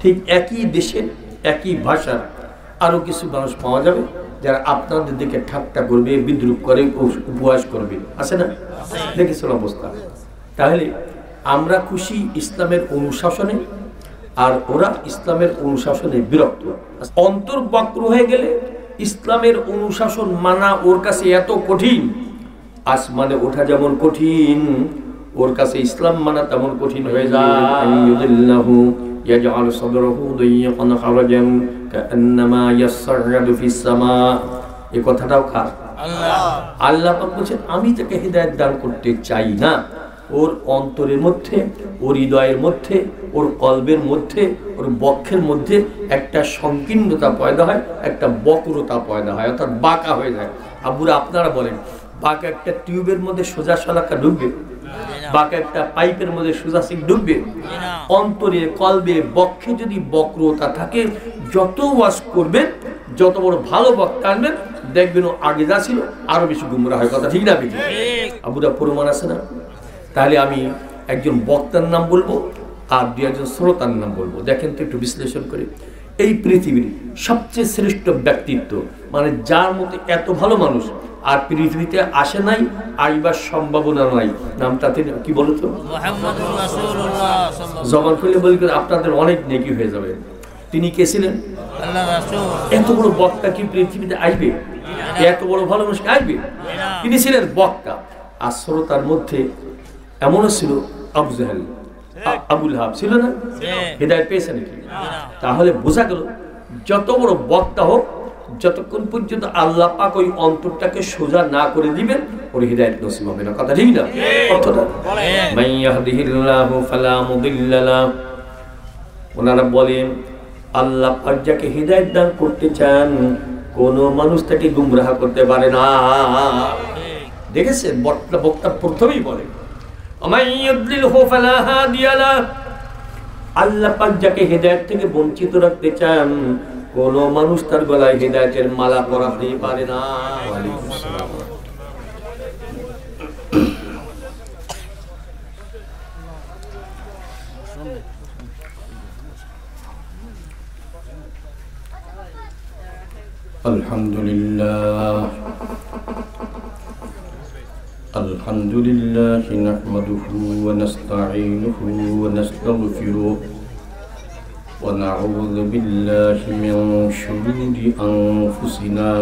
ঠিক একই দেশে একই ভাষার আরও কিছু মানুষ পাওয়া যাবে যারা আপনাদের দিকে ঠাট্টা করবে, বিদ্রুপ করে, উপহাস করবে, আছে না? দেখেছিল অবস্থা। তাহলে আমরা খুশি ইসলামের অনুশাসনে, আর ওরা ইসলামের অনুশাসনে বিরক্ত। অন্তর বক্র হয়ে গেলে ইসলামের অনুশাসন মানা ওর কাছে এত কঠিন, আসমানে ওঠা যেমন কঠিন, ওর কাছে ইসলাম মানা তেমন কঠিন হয়ে যায়। ইয়াজআলু সাদরাহু দাইয়াকান হারাজান কাআন্নামা ইয়াসআদু ফিস সামা। এই কথাটাও কার? আল্লাহ। আল্লাহ পাক বলেন আমি তাকে হিদায়াত দান করতে চাই না। ওর অন্তরের মধ্যে, ওর হৃদয়ের মধ্যে, ওর কলবের মধ্যে, ওর বক্ষের মধ্যে একটা সংকীর্ণতা পয়দা হয়, একটা বক্রতা পয়দা হয়, অর্থাৎ বাঁকা হয়ে যায়। আব্বুরা আপনারা বলেন, বাঁকা একটা টিউবের মধ্যে সোজা শলাকা ঢুকবে? বাঁকা একটা পাইপের মধ্যে সোজা সিক ঢুকবে? অন্তরে, কলবে, বক্ষে যদি বক্রতা থাকে, যত ওয়াজ করবেন, যত বড় ভালো বক্তা আনবেন, দেখবেন ও আগে যা ছিল আরো বেশি গুমরা হয়। কথা ঠিক না? আব্বুরা প্রমাণ আছে না? তাহলে আমি একজন বক্তার নাম বলবো আর দুই একজন শ্রোতার নাম বলবো। দেখেন তো একটু বিশ্লেষণ করে, এই পৃথিবীর সবচেয়ে শ্রেষ্ঠ ব্যক্তিত্ব, মানে যার মতো এত ভালো মানুষ আর পৃথিবীতে আসে নাই, আইবার সম্ভাবনা নাই, নামটা কি বলতো? মুহাম্মদুর রাসূলুল্লাহ। জবান খুলে বলি আপনাদের অনেক নেকি হয়ে যাবে। তিনি কে ছিলেন? আল্লাহর রাসূল। এত বড় বক্তা কি পৃথিবীতে আসবে? এত বড় ভালো মানুষ আসবে? তিনি ছিলেন বক্তা। আর শ্রোতার মধ্যে এমনও ছিল আবু জাহেল, আবুল হাব ছিল না? হিদায়াত পেয়েছে নাকি? তাহলে বোঝা গেল যত বড় বক্তা হোক, যতক্ষণ পর্যন্ত আল্লাহ পাক ওই অন্তরটাকে সোজা না করে দিবেন, ওর হিদায়াত নসিব হবে না। কথা ঠিক না? অর্থটা মান ইয়াহদিহিল্লাহু ফালা মুদিল্লা লাহু। ওনারা বলেন আল্লাহ পাক যাকে হিদায়াত দান করতে চান, কোন মানুষ তাকে গুমরাহ করতে পারে না। দেখেছেন বক্তা প্রথমেই বলে আল্লাহ পাক যাকে হেদায়েত থেকে বঞ্চিত রাখতে চান, কোন মানুষ তার গলায় হেদায়েতের মালা পরাতে পারে না। ওয়ালাইকুম আসসালাম। আলহামদুলিল্লাহ الحمد لله نحمده ونستعينه ونستغفره ونعوذ بالله من شرور أنفسنا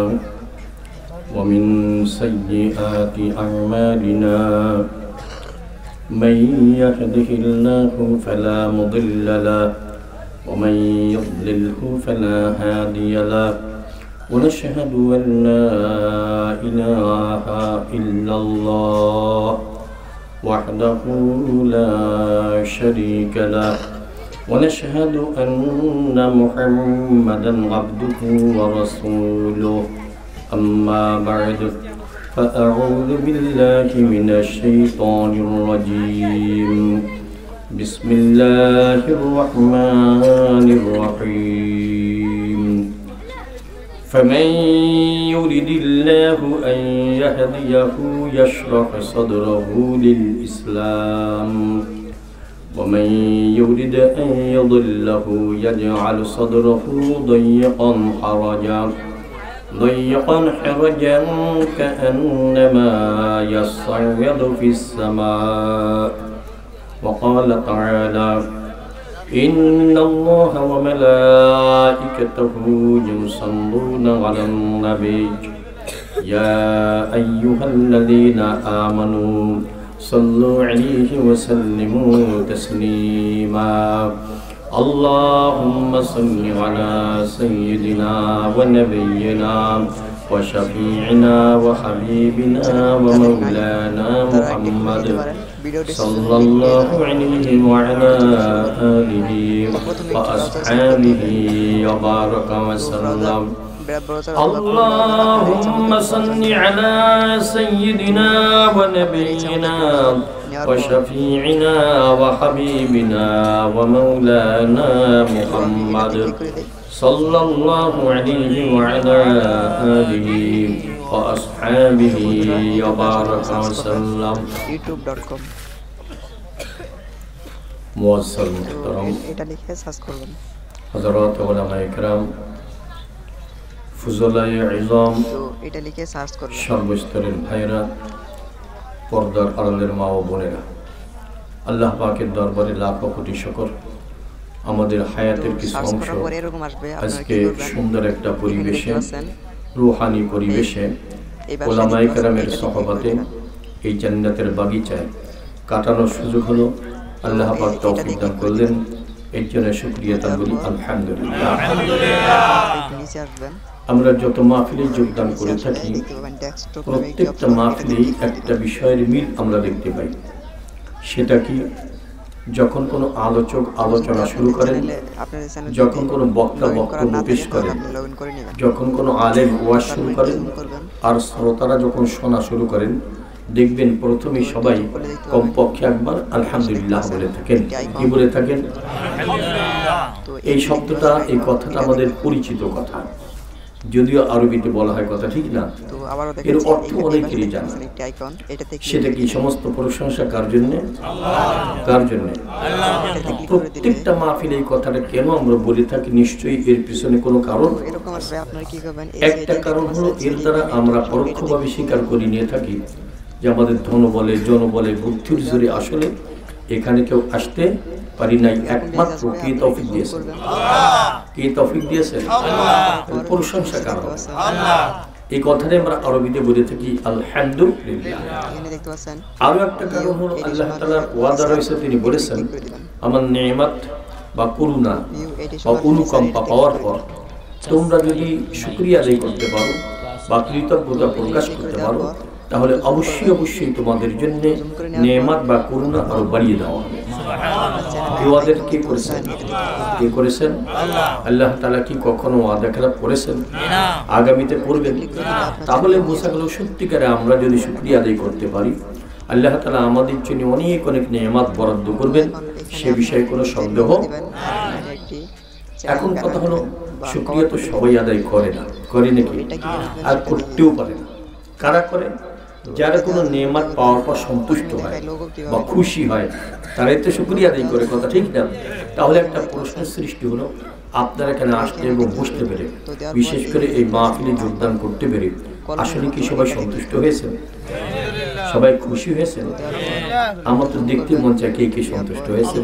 ومن سيئات أعمالنا من يهده الله فلا مضل له ومن يضلله فلا هادي له ونشهد أن لا إله إلا الله وحده لا شريك له ونشهد أن محمدا عبده ورسوله أما بعد فأعوذ بالله من الشيطان الرجيم بسم الله الرحمن الرحيم فمن يرد الله أن يهديه يشرح صدره للإسلام ومن يرد أن يضله يجعل صدره ضيقا حرجا كأنما يصعد في السماء وقال تعالى إن الله وملائكته يصلون على النبي يا أيها الذين آمنوا صلوا عليه وسلموا تسليما اللهم صل على سيدنا ونبينا وشفيعنا وحبيبنا ومولانا محمد صلى الله عليه وعلى آله وأصحابه وبارك وسلم اللهم صل على سيدنا ونبينا وشفيعنا وحبيبنا ومولانا محمد صلى الله عليه وعلى آله وأصحابه وبارك وسلم youtube.com মুআজ্জাল মুহতারাম এটা লিখে সার্চ করবেন হযরত উলামায়ে কেরাম, ফুজলায়ে ইজম, তো এটা লিখে সার্চ করবেন। সর্বস্তরের ভাইরা, পর্দার আড়ালের মা ও বোনেরা, আল্লাহ পাকের দরবারে লাখো কোটি শুকর, আমাদের হায়াতের কিছু অংশ আজকে সুন্দর একটা পরিবেশে, রুহানি পরিবেশে, উলামায়ে কেরামের সহবতে এই জান্নাতের বাগিচায় কাটানোর সুযোগ হলো। আল্লাহ পাক তৌফিক দান করলেন, এর জন্য শুকরিয়া আদায় করি আলহামদুলিল্লাহ। আমরা যত মাহফিলে যোগদান করে থাকি, প্রত্যেকটা মাহফিলেই একটা বিষয়ের মিল আমরা দেখতে পাই। সেটা কি, যখন কোনো আলোচক আলোচনা শুরু করেন, যখন কোনো বক্তা বক্তব্য পেশ করেন, যখন কোনো আলেম ওয়াজ শুরু করেন, আর শ্রোতারা যখন শোনা শুরু করেন, দেখবেন প্রথমেই সবাই কমপক্ষে একবার আলহামদুলিল্লাহ বলে থাকেন। কি বলে থাকেন? এই শব্দটা, এই কথাটা আমাদের পরিচিত কথা, যদিও আরবিতে বলা হয় কথা, ঠিক না? এর অর্থ অনেকেরই জানা। সেটা কি? সমস্ত প্রশংসা কার জন্য? কার জন্য? প্রত্যেকটা মাহফিলে এই কথাটা কেন আমরা বলে থাকি? নিশ্চয়ই এর পিছনে কোনো কারণ। একটা কারণ হলো, এর দ্বারা আমরা পরোক্ষভাবে স্বীকার করে নিয়ে থাকি যে আমাদের ধনবলে, জনবলে, বুদ্ধির জোরে আসলে এখানে কেউ আসতে পারি নাই, একমাত্র কে তৌফিক দিয়েছেন? কে তৌফিক দিয়েছেন? প্রশংসা কার? এই কথাটাই আমরা আরবিতে বলে থাকি আলহামদুলিল্লাহ। আরো একটা কারণ হলো, আল্লাহ তাআলার ওয়াদা রয়েছে, তিনি বলেছেন আমার নেয়ামত বা করুণা বা অনুকম্পা পাওয়ার পর তোমরা যদি শুকরিয়া আদায় করতে পারো বা কৃতজ্ঞতা প্রকাশ করতে পারো, তাহলে অবশ্যই অবশ্যই তোমাদের জন্য নেয়ামত বা করুণা আরো বাড়িয়ে দেওয়া হবে। এই ওয়াদা কে করেছেন? কে করেছেন? আল্লাহ তাআলা কি কখনো ওয়াদা খেলাপ করেছেন? আগামীতে করবেন? তাহলে বোঝা গেল সত্যিকারে আমরা যদি শুকরিয়া আদায় করতে পারি, আল্লাহ তাআলা আমাদের জন্য অনেক অনেক নেয়ামত বরাদ্দ করবেন, সে বিষয়ে কোনো সন্দেহ। এখন কথা হলো, শুকরিয়া তো সবাই আদায় করে না, করে নাকি? আর করতেও পারে না। কারা করে? যারা কোনো নেয়ামত পাওয়ার পর সন্তুষ্ট হয় বা খুশি হয়, তারাই তো শুকরিয়া আদায় করে, কথা ঠিক না? তাহলে একটা প্রশ্নের সৃষ্টি হলো, আপনারা এখানে আসতে এবং বসতে পেরে, বিশেষ করে এই মাহফিলে যোগদান করতে পেরে, আসলে কি সবাই সন্তুষ্ট হয়েছেন? সবাই খুশি হয়েছেন? আমার তো দেখতে মন চায় কে কে সন্তুষ্ট হয়েছে।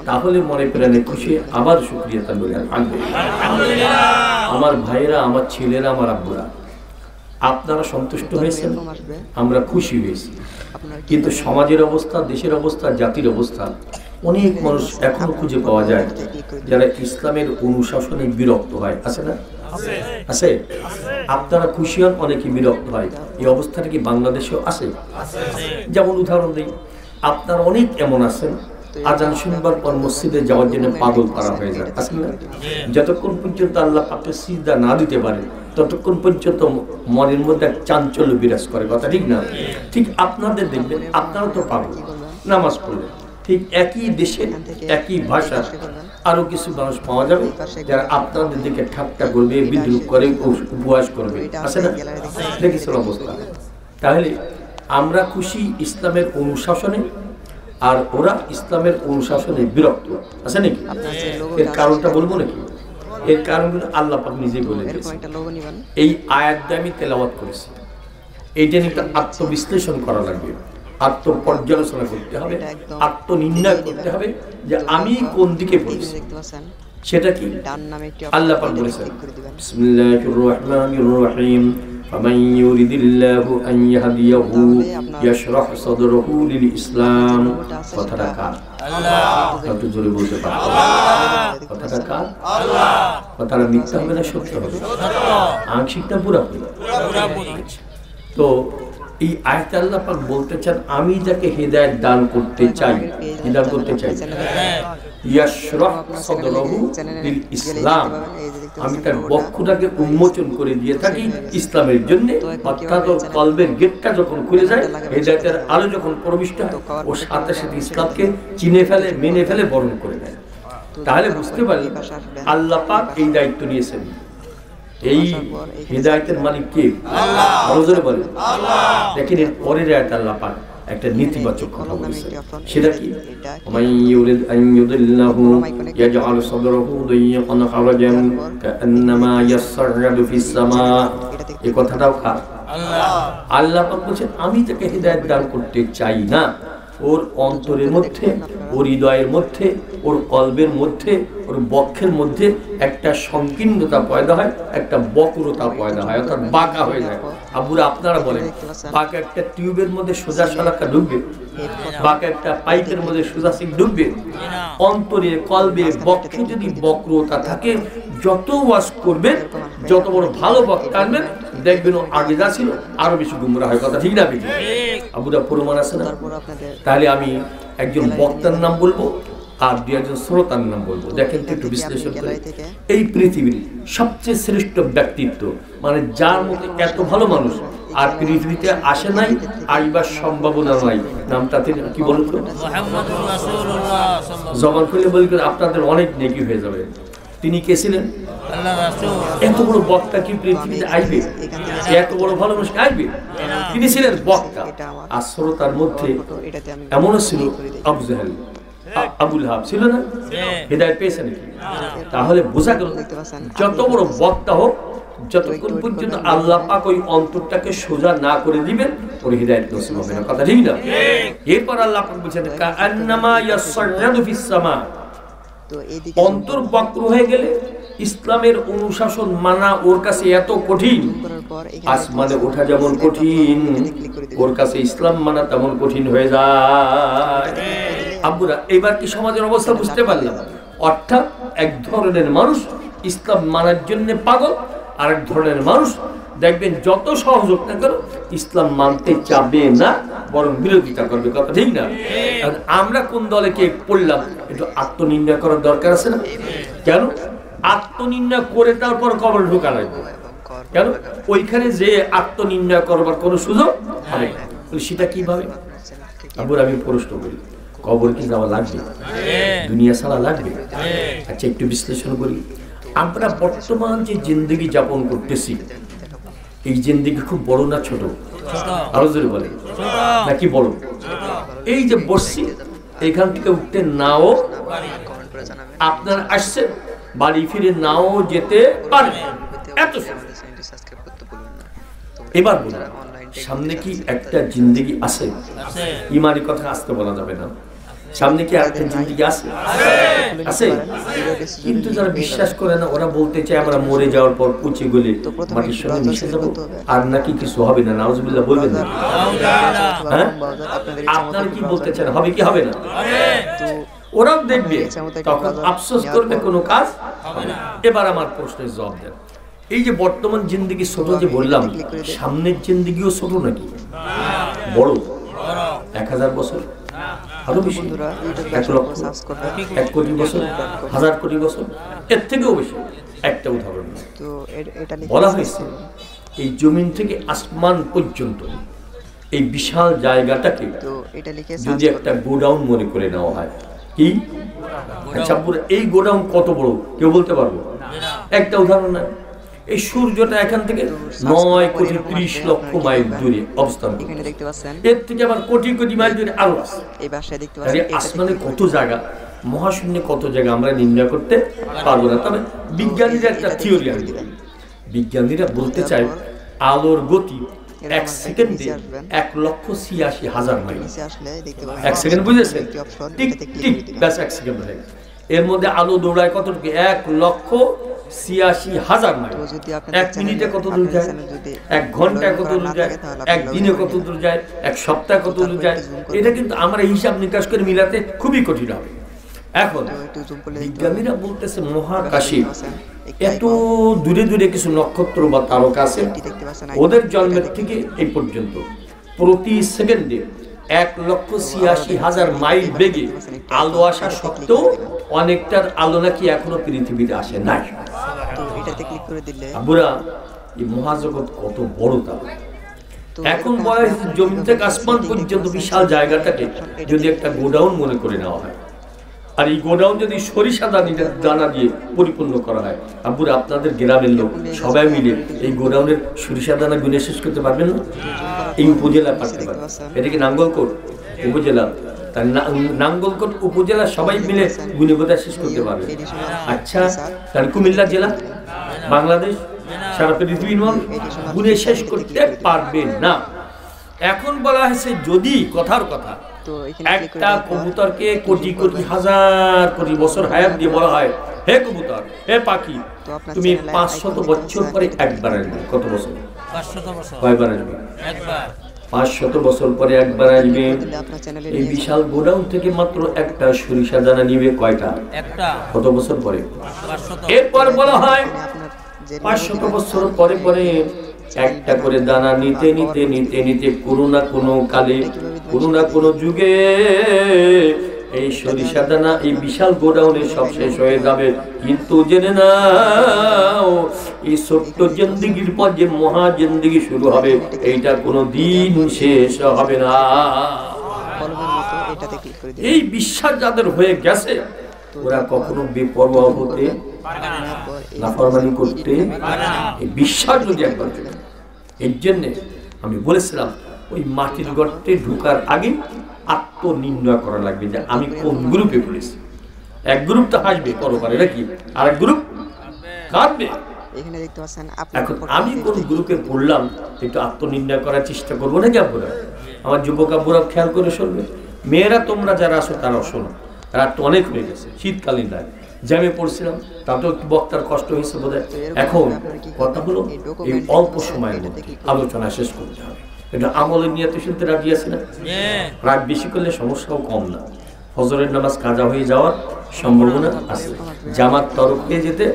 তাহলে মনে প্রাণে খুশি, আবার শুকরিয়া আদায় করি আলহামদুলিল্লাহ। আমার ভাইয়েরা, আমার ছেলেরা, আমার আব্বুরা, আপনারা সন্তুষ্ট হয়েছেন, আমরা খুশি হয়েছি। কিন্তু সমাজের অবস্থা, দেশের অবস্থা, জাতির অবস্থা, অনেক মানুষ এখনো খুঁজে পাওয়া যায় যারা ইসলামের অনুশাসনে বিরক্ত হয়। আছে না? আছে। আপনারা খুশি হন, অনেকে বিরক্ত হয়। এই অবস্থাটা কি বাংলাদেশেও আছে? যেমন উদাহরণ দিই, আপনারা অনেক এমন আছেন, আজান শুনবার পর মসজিদে যাওয়ার জন্য পাগল করা হয়ে যায়। আছে না? যতক্ষণ পর্যন্ত আল্লাহ পাকে সিজদা না দিতে পারে, ততক্ষণ পর্যন্ত মনের মধ্যে এক চাঞ্চল্য বিরাজ করে, কথা ঠিক না? ঠিক আপনাদের দেখবেন, আপনারা তো পাগল নামাজ পড়লে, ঠিক একই দেশে একই ভাষা আরো কিছু মানুষ পাওয়া যাবে যারা আপনাদের দিকে ঠাট্টা করবে, বিদ্রুপ করে, উপহাস করবে। আছে না? দেখেছেন অবস্থা? তাহলে আমরা খুশি ইসলামের অনুশাসনে, আর ওরা ইসলামের অনুশাসনে বিরক্ত। আছে নাকি? এর কারণটা বলবো নাকি? এর কারণগুলো আল্লাহ পাক নিজেই বলে দিয়েছেন। এই আয়াতটা আমি তেলাওয়াত করেছি, এইটা নিয়ে আত্মবিশ্লেষণ করা লাগবে, আত্মপর্যালোচনা করতে হবে, আত্মনির্ণয় করতে হবে যে আমি কোন দিকে পড়েছি। সেটা কি? আল্লাহ পাক বলেছেন বিসমিল্লাহির রহমানির রহিম, ফামান ইউরিদিল্লাহু আন ইয়াহদিয়াহু ইয়াশরাহ সাদরাহু লিল ইসলাম। কথাটা কার? আল্লাহ। একটু জোরে বলতে পারো, কথাটা কার? আল্লাহ। কথাটা মিথ্যা হবে না সত্য হবে? আংশিকটা পুরোপুরি। তো এই আয়াতে আল্লাহ পাক বলতে চান, আমি যাকে হিদায়াত দান করতে চাই, হিদায়াত করতে চাই, ইয়াশরাহ সাদরাহু লিল ইসলাম, আমি তার বক্ষটাকে উন্মোচন করে দিয়ে থাকি ইসলামের জন্য। অর্থাৎ ওর কলবের গেটটা যখন খুলে যায়, হিদায়াতের আলো যখন প্রবিষ্ট হয়, ও সাথে সাথে ইসলামকে চিনে ফেলে, মেনে ফেলে, বরণ করে নেয়। তাহলে বুঝতে পারলি আল্লাহ পাক এই দায়িত্ব নিয়েছেন। এই হিদায়াতের মালিক কে? আল্লাহ। আরো জোরে বলেন আল্লাহ। দেখেন এর পরের আয়াতে আল্লাহ পাক একটা নেতিবাচক কথা বলেছেন। সেটা কি? মান ইউরিদ আন ইউদিল্লাহু ইয়াজআল সাদরাহু দাইয়িকান হারাজান কাআন্নামা ইয়াসসাররাদু ফিস সামা। এই কথাটাও খারাপ। আল্লাহ পাক বলেন আমি তাকে হিদায়াত দান করতে চাই না। ওর অন্তরের মধ্যে, ওর হৃদয়ের মধ্যে, ওর কলবের মধ্যে, ওর বক্ষের মধ্যে একটা সংকীর্ণতা পয়দা হয়, একটা বক্রতা পয়দা হয়, অর্থাৎ বাঁকা হয়ে যায়। আবুরা আপনারা বলেন বাঁকা একটা টিউবের মধ্যে সোজা সালাকা ঢুকবে? বাঁকা একটা পাইপের মধ্যে সোজা সিক ঢুকবে? অন্তরে, কলবে, বক্ষে যদি বক্রতা থাকে, যত ওয়াজ করবেন, যত বড় ভালো বক্তা আনবেন, দেখবেন ও আগে যা ছিল আরো বেশি গুমরা হয়। কথা ঠিক না? আবুরা প্রমাণ আছে না? তাহলে আমি একজন বক্তার নাম বলবো আর দুই একজন শ্রোতার নাম বলবো। দেখেন তো একটু বিশ্লেষণ করে। এই পৃথিবীর সবচেয়ে শ্রেষ্ঠ ব্যক্তিত্ব, মানে যার মধ্যে এত ভালো মানুষ আর পৃথিবীতে আসে নাই, আইবার সম্ভাবনা নাই, নামটা কি বলুন তো? জবান খুলে বলি আপনাদের অনেক নেকি হয়ে যাবে। তিনি কে ছিলেন? এত বড় বক্তা কি পৃথিবীতে আসবে? এত বড় ভালো মানুষ আসবে? তিনি ছিলেন বক্তা। আর শ্রোতার মধ্যে এমনও ছিল আবু জাহেল, আবুল হাব ছিল না? হিদায়াত পেয়েছে নাকি? তাহলে বোঝা গেল যত বড় বক্তা হোক, যতক্ষণ পর্যন্ত আল্লাহ পাক ওই অন্তরটাকে সোজা না করে দিবেন, ওর হিদায়াত নসিব হবে না। কথা ঠিক না? এরপর আল্লাহ পাক বলেছেন কাআন্নামা ইয়াসসাররাদু ফিস সামা। অন্তর বক্র হয়ে গেলে ইসলামের অনুশাসন মানা ওর কাছে এত কঠিন, আসমানে ওঠা যেমন কঠিন, ওর কাছে ইসলাম মানা তেমন কঠিন হয়ে যায়। আব্বুরা, এবার কি সমাজের অবস্থা বুঝতে পারলাম? অর্থাৎ এক ধরনের মানুষ ইসলাম মানার জন্য পাগল, আর এক ধরনের মানুষ দেখবেন যত সহযোগ না করো ইসলাম মানতে চাবে না, বরং বিরোধিতা করবে। কথা ঠিক না? আমরা কোন দলে কে পড়লাম একটু আত্মনির্ণয় করার দরকার আছে না? কেন আত্মনির্ণয় করে তারপর কবর ঢোকা লাগবে? কেন ওইখানে যে আত্মনির্ণয় করবার কোনো সুযোগ হবে না? সেটা কিভাবে? আবার আমি প্রশ্ন করি, কবর কি যাওয়া লাগবে? দুনিয়া ছাড়া লাগবে? আচ্ছা একটু বিশ্লেষণ করি। আমরা বর্তমান যে জিন্দগি যাপন করতেছি, এই জিন্দগি খুব বড় না ছোট? আরো জোরে বলে নাকি বড়? এই যে বসছি, এখান থেকে উঠতে নাও আপনার আসছে, বাড়ি ফিরে নাও যেতে পারে। এত এবার বলুন, সামনে কি একটা জিন্দগি আছে? ইমানি কথা আসতে বলা যাবে না। সামনে কি আরেকটা জিন্দগি আছে? আছে। কিন্তু যারা বিশ্বাস করে না, ওরা বলতে চায় আমরা মরে যাওয়ার পর পচে গেলে মাটির সঙ্গে মিশে যাবো, আর নাকি কিছু হবে না। নাউজুবিল্লাহ বলবেন না? হ্যাঁ, আপনারা কি বলতে চান? হবে কি হবে না? ওরাও দেখবে, তখন আফসোস করবে, কোনো কাজ হবে না। এবার আমার প্রশ্নের জবাব দেন। এই যে বর্তমান জিন্দগি ছোট যে বললাম, সামনের জিন্দগিও ছোট নাকি বড়? 1000 বছর, আরো বেশি, 1 লক্ষ, 1 কোটি বছর, 1000 কোটি বছর, এর থেকেও বেশি। একটা উদাহরণ বলা হয়েছে, এই জমিন থেকে আসমান পর্যন্ত এই বিশাল জায়গাটাকে যদি একটা গোডাউন মনে করে নেওয়া হয়, কি? আচ্ছা এই গোডাউন কত বড় কেউ বলতে পারবো? একটা উদাহরণ না, এই সূর্যটা এখান থেকে 9 কোটি 30 লক্ষ মাইল দূরে অবস্থান করে, এর থেকে আবার কোটি কোটি মাইল দূরে আরো আছে। আসমানে কত জায়গা, মহাশূন্যে কত জায়গা আমরা নির্ণয় করতে পারবো না। তবে বিজ্ঞানীরা একটা থিওরি আনবে। বিজ্ঞানীরা বলতে চায় আলোর গতি 1 সেকেন্ডে 1,86,000 মাইল। 1 সেকেন্ড বুঝেছেন? টিক টিক, ব্যাস 1 সেকেন্ড হয়ে গেছে। এর মধ্যে আলো দৌড়ায় কতটুকু? 1,86,000 মাইল। 1 মিনিটে কত দূর যায়? 1 ঘন্টায় কত দূর যায়? 1 দিনে কত দূর যায়? 1 সপ্তাহে কত দূর যায়? এটা কিন্তু আমরা হিসাব নিকাশ করে মিলাতে খুবই কঠিন হবে। এখন বিজ্ঞানীরা বলতেছে মহাকাশে এত দূরে দূরে কিছু নক্ষত্র বা তারকা আছে, ওদের জন্মের থেকে এই পর্যন্ত প্রতি সেকেন্ডে 1,86,000 মাইল বেগে আলো আসা সত্ত্বেও অনেকটার আলো নাকি এখনো পৃথিবীতে আসে নাই। বুড়া, এই মহাজগৎ কত বড় তা এখন বলা হয়েছে, জমি থেকে আসমান পর্যন্ত বিশাল জায়গাটাকে যদি একটা গোডাউন মনে করে নেওয়া হয়, আর এই গোডাউন যদি সরিষা দানা দিয়ে পরিপূর্ণ করা হয়, আব্বুরা আপনাদের গ্রামের লোক সবাই মিলে এই গোডাউনের সরিষা দানা গুনে শেষ করতে পারবেন না? এই উপজেলা পারতে পারবে। এটা কি নাঙ্গলকোট উপজেলা, তার নাঙ্গলকোট উপজেলা সবাই মিলে গুনে বোধা শেষ করতে পারবে। আচ্ছা, তার কুমিল্লা জেলা, বাংলাদেশ, সারা পৃথিবীর গুনে শেষ করতে পারবে না। এখন বলা হয়েছে যদি কথার কথা একটা কবুতরকে কোটি কোটি হাজার কোটি বছর হায়াত দিয়ে বলা হয়, হে কবুতর, হে পাখি, তুমি 500 বছর পরে একবার আসবে। কত বছর? 500 বছর। কয়বার আসবে? একবার। 500 বছর পরে একবার আসবে। এই বিশাল গোডাউন থেকে মাত্র একটা সরিষা দানা নিবে কয়টা? একটা। কত বছর পরে? 500। এরপর বলা হয় 500 বছর পরে পরে একটা করে দানা নিতে নিতে নিতে নিতে কোনো না কোনো কালে, কোনো না কোনো যুগে এই সরিষা দানা এই বিশাল গোডাউনে সব শেষ হয়ে যাবে। কিন্তু জেনে নাও, এই ছোট্ট জিন্দেগির পর যে মহা জিন্দেগি শুরু হবে, এইটা কোনো দিন শেষ হবে না। এই বিশ্বাস যাদের হয়ে গেছে, ওরা কখনো বেপরোয়া হতে, নাফরমানি করতে, এই বিশ্বাস যদি একবার চলে। এর জন্য আমি বলেছিলাম, ওই মাটির গর্তে ঢুকার আগে আত্মনির্ণয় করা লাগবে যে আমি কোন গ্রুপে পড়েছি। এক গ্রুপ তো হাসবে পরপারে নাকি, আর এক গ্রুপ কাঁদবে। এখন আমি কোন গ্রুপে পড়লাম একটু আত্মনির্ণয় করার চেষ্টা করবো নাকি আপনারা? আমার যুবক আব্বুরা খেয়াল করে শুনবে। মেয়েরা তোমরা যারা আছো তারাও শোনো, রাত তো অনেক হয়ে গেছে, শীতকালীন রাত, জ্যামে পড়ছিলাম, তাতেও বক্তার কষ্ট হয়েছে বোধ হয়। এখন কথা হলো এই অল্প সময়ের মধ্যে আলোচনা শেষ করতে হবে। এটা আমলের নিয়তে শুনতে রাজি আছে না? রাত বেশি করলে সমস্যাও কম না। ফজরের নামাজ কাজা হয়ে যাওয়ার সম্ভাবনা আছে, জামাত তরক হয়ে যেতে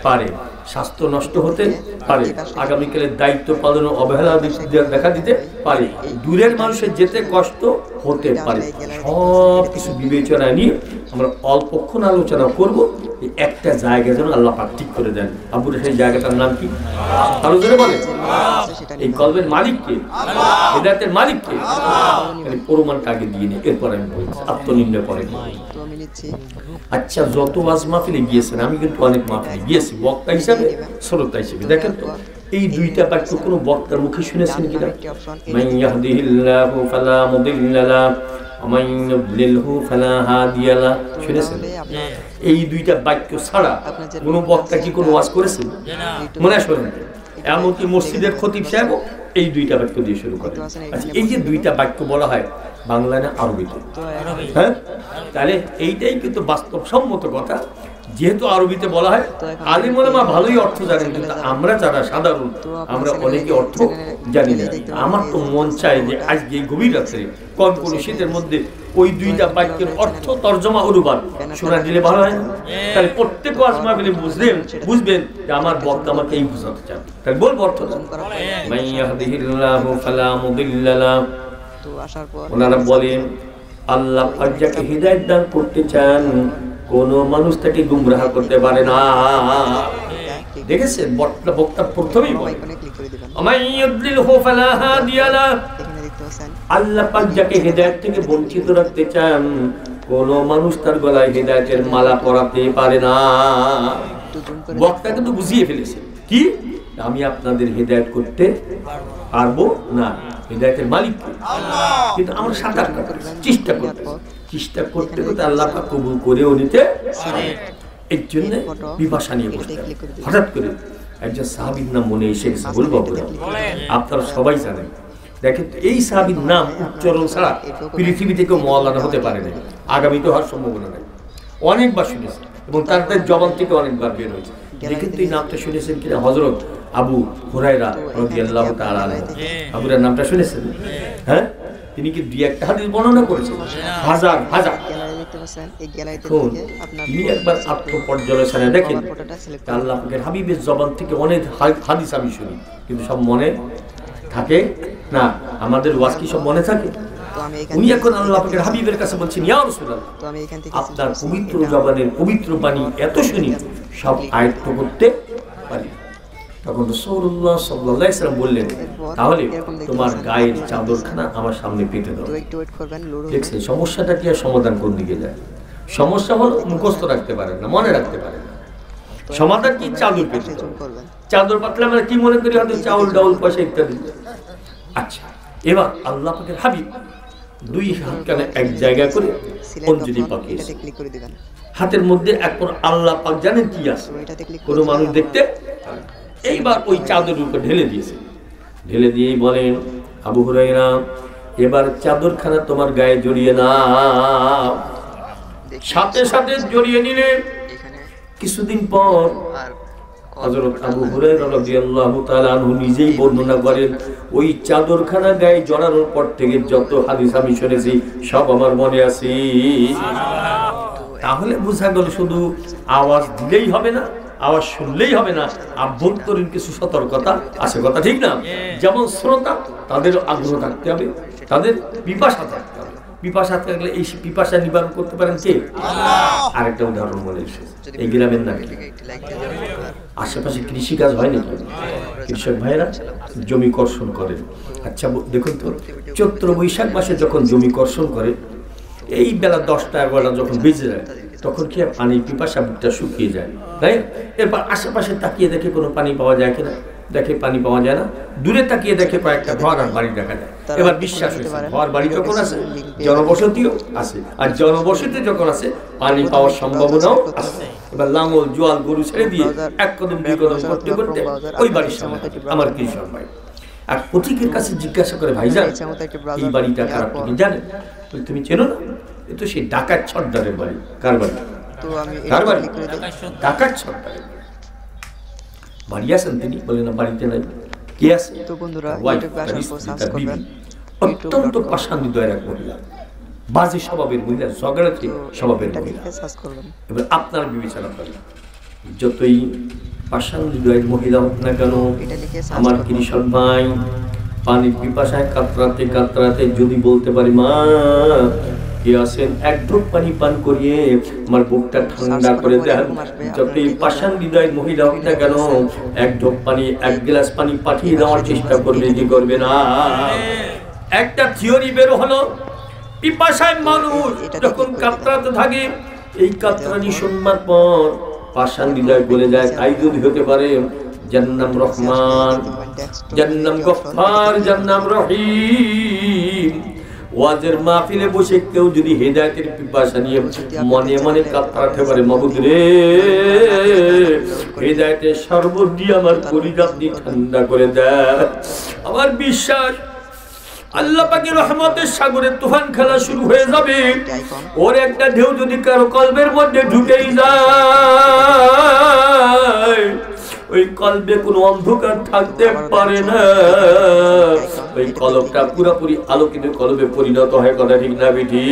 পারে, স্বাস্থ্য নষ্ট হতে পারে, আগামীকালের দায়িত্ব পালনের অবহেলা দেখা দিতে পারে, দূরের মানুষের যেতে কষ্ট হতে পারে। সব কিছু বিবেচনায় নিয়ে আমরা অল্পক্ষণ আলোচনা করব। একটা জায়গা যেন আল্লাহ পাক ঠিক করে দেন। আব্বুরা সেই জায়গাটার নাম কি? আরো জোরে বলে। এই কলবের মালিককে, হেদায়েতের মালিককে, প্রমাণটা আগে দিয়ে নিই, এরপর আমি বলছি আত্মনির্ণয় পরে। আচ্ছা, যত ওয়াজ মাহফিলে গিয়েছেন, আমি কিন্তু অনেক মাহফিলে গিয়েছি বক্তা হিসাবে, শ্রোতা হিসেবে। দেখেন তো এই দুইটা বাক্য কোনো বক্তার মুখে শুনেছেন কিনা? মান ইয়াহদিহিল্লাহু ফালা মুদিল্লা লাহু ওয়া মান ইউদ্লিলহু ফালা হাদিয়া লাহু। শুনেছেন? এই দুইটা বাক্য ছাড়া কোনো বক্তা কি কোনো ওয়াজ করেছেন? মনে আসেন? এমনকি মসজিদের খতিব সাহেব এই দুইটা বাক্য দিয়ে শুরু করে। আচ্ছা, এই যে দুইটা বাক্য বলা হয় বাংলা না আরবিতে? হ্যাঁ, তাহলে এইটাই কিন্তু বাস্তবসম্মত কথা। যেহেতু আরবিতে বলা হয়, আলিম ওলামা ভালোই অর্থ জানেন, কিন্তু আমরা যারা সাধারণ, আমরা অনেকে অর্থ জানি না। আমার তো মন চায় যে আজকে এই গভীর রাত্রে কনকনে শীতের মধ্যে ওই দুইটা বাক্যের অর্থ তর্জমা অনুবাদ শোনা দিলে ভালো হয় না? তাহলে প্রত্যেক ওয়াজ মাহফিলে বুঝবেন যে আমার বক্তা আমাকে এই বুঝাতে চান। তাহলে বলবো অর্থটা। মান ইয়াহদিহিল্লাহু ফালা মুদিল্লা লাহু। ওনারা বলেন আল্লাহ পাক যাকে হিদায়াত দান করতে চান, কোন মানুষ তাকে গুমরাহ করতে পারে না। দেখেছেন বক্তা প্রথমেই বলে ওমান ইউদ্লিলহু ফালা হাদিয়া লাহু। আল্লাহ পাক যাকে হিদায়াত থেকে বঞ্চিত রাখতে চান, কোন মানুষ তার গলায় হিদায়াতের মালা পরাতে পারে না। বক্তা কিন্তু বুঝিয়ে ফেলেছে কি, আমি আপনাদের হিদায়াত করতে পারবো না, হিদায়াতের মালিক আল্লাহ। কিন্তু আমরা সাঁতার কাটার চেষ্টা করতে করতে আল্লাহ পাক কবুল করেও নিতে। এর জন্য বিভাষা নিয়ে বসতে হঠাৎ করে একজন সাহাবীর নাম মনে এসে গেছে, বলবো আপনারা সবাই জানেন। দেখেন এই সাহাবীর নাম উচ্চারণ ছাড়া পৃথিবীতে কেউ মাওলানা হতে পারে না, আগামীতে হওয়ার সম্ভাবনা নেই। অনেকবার শুনেছেন এবং তার জবান থেকে অনেকবার বের হয়েছে। দেখেন তো এই নামটা শুনেছেন কিনা? হযরত আবু হুরায়রা রাদিয়াল্লাহু তাআলা আনহু। আবুর নামটা শুনেছেন? হ্যাঁ, তিনি কি দুই একটা হাদিস বর্ণনা করেছেন? হাজার হাজার। তিনি একবার আত্মপর্যালোচনায় দেখেন আল্লাহ পাকের হাবিবের জবান থেকে অনেক হাদিস আমি শুনি, কিন্তু সব মনে থাকে না। আমাদের ওয়াজ কি সব মনে থাকে? উনি এখন আল্লাহ পাকের হাবিবের কাছে বলছেন, ইয়া রাসূলুল্লাহ, আপনার পবিত্র জবানের পবিত্র বাণী এত শুনি, সব আয়ত্ত করতে পারি। তখন রাসূলুল্লাহ সাল্লাল্লাহু আলাইহি ওয়াসাল্লাম বললেন, তাহলে তোমার গায়ের চাদরখানা আমার সামনে পেতে দাও। দেখছেন সমস্যাটা কি আর সমাধান কোন দিকে যায়? সমস্যা হলো মুখস্থ রাখতে পারেন না, মনে রাখতে পারেন না। সমাধান কি? চাদর পেতে। চাদর পাতলে আমরা কি মনে করি? হয়তো চাউল ডাউল পয়সা ইত্যাদি। আচ্ছা, এবার আল্লাহ পাকের হাবিব দুই হাত কানে এক জায়গা করে অঞ্জলি পাকিয়েছে। হাতের মধ্যে একবার আল্লাহ পাক জানেন কি আছে, কোনো মানুষ দেখতে। এইবার ওই চাদরের উপর ঢেলে দিয়েছে। ঢেলে দিয়েই বলেন, আবু হুরায়রা এবার চাদরখানা তোমার গায়ে জড়িয়ে নাও। সাথে সাথে জড়িয়ে নিলেন। কিছুদিন পর হযরত আবু হুরায়রা রাদিয়াল্লাহু তাআলা আনহু নিজেই বর্ণনা করেন, ওই চাদরখানা গায়ে জড়ানোর পর থেকে যত হাদিস আমি শুনেছি সব আমার মনে আছে। তাহলে বোঝা গেল শুধু আওয়াজ দিলেই হবে না, আওয়াজ শুনলেই হবে না, আভ্যন্তরীণ কিছু সতর্কতা আছে, কথা ঠিক না? যেমন শ্রোতা, তাদের আগ্রহ থাকতে হবে, তাদের পিপাসা থাকতে হবে। পিপাসা থাকলে এই পিপাসা নিবারণ করতে পারেন কে? আল্লাহ। আরেকটা উদাহরণ বলে এই গ্রামের নাকি আশেপাশে কৃষি কাজ হয় নাকি? কৃষক ভাইরা জমি কর্ষণ করেন। আচ্ছা দেখুন তো, চৈত্র বৈশাখ মাসে যখন জমি কর্ষণ করে, এই বেলা 10টা 11টা যখন বেজে যায়, তখন কি পানির পিপাসা বুকটা শুকিয়ে যায়, তাই? এরপর আশেপাশে তাকিয়ে দেখে কোনো পানি পাওয়া যায় কিনা, দেখে পানি পাওয়া যায় না। দূরে তাকিয়ে দেখে কয়েকটা ঘর আর বাড়ি দেখা যায়। এবার বিশ্বাস হয়েছে ঘর বাড়ি যখন আছে, জনবসতিও আছে, আর জনবসতি যখন আছে পানি পাওয়ার সম্ভাবনাও আছে। এবার লাঙল জোয়াল গরু ছেড়ে দিয়ে এক কদম দুই কদম করতে করতে ওই বাড়ির সামনে আমার কৃষক ভাই আর পথিকের কাছে জিজ্ঞাসা করে, ভাইজান এই বাড়িটা কার? আপনি জানেন? তুমি চেনো না? এ তো সেই ডাকাত সর্দারের বাড়ি। কার বাড়ি? কার বাড়ি? ডাকাত সর্দারের বাড়ি। আছেন তিনি? বলে না, বাড়িতে নাই। কে আছে? অত্যন্ত পাষাণ হৃদয়ের এক মহিলা, বাজে স্বভাবের মহিলা, ঝগড়াটে স্বভাবের মহিলা। এবার আপনার বিবেচনা করেন, যতই পাষাণ হৃদয়ের মহিলা হোক না কেন, আমার কৃষক ভাই পানির পিপাসায় কাতরাতে কাতরাতে যদি বলতে পারি, মা কে আছেন, এক ঢোক পানি পান করিয়ে আমার বুকটা ঠান্ডা করে দেন। যতই পাষাণ হৃদয়ের মহিলা হোক না কেন, এক ঢোক পানি, এক গ্লাস পানি পাঠিয়ে দেওয়ার চেষ্টা করবে, কি করবে না? একটা থিওরি বের হলো, পিপাসায় মানুষ যখন কাতরাতে থাকে, এই কাতরানি শুনবার পর পাষাণ হৃদয় বলে যায়, তাই যদি হতে পারে যার নাম রহমান, যার নাম গফফার, যার নাম রহিম, ওয়াজের মাহফিলে বসে কেউ যদি হেদায়েতের পিপাসা নিয়ে মনে মনে কাতরাতে পারে, মাবুদ রে হেদায়েতের শরবত দিয়ে আমার কলিজা আপনি ঠান্ডা করে দেন, আমার বিশ্বাস আল্লাহ পাকের রহমতের সাগরে তুফান খেলা শুরু হয়ে যাবে। ওর একটা ঢেউ যদি কারো কলবের মধ্যে ঢুকেই যায়, ওই কলবে কোনো অন্ধকার থাকতে পারে না, ওই কলবটা পুরোপুরি আলোকিত কলবে পরিণত হয়, কথা ঠিক না বেটি?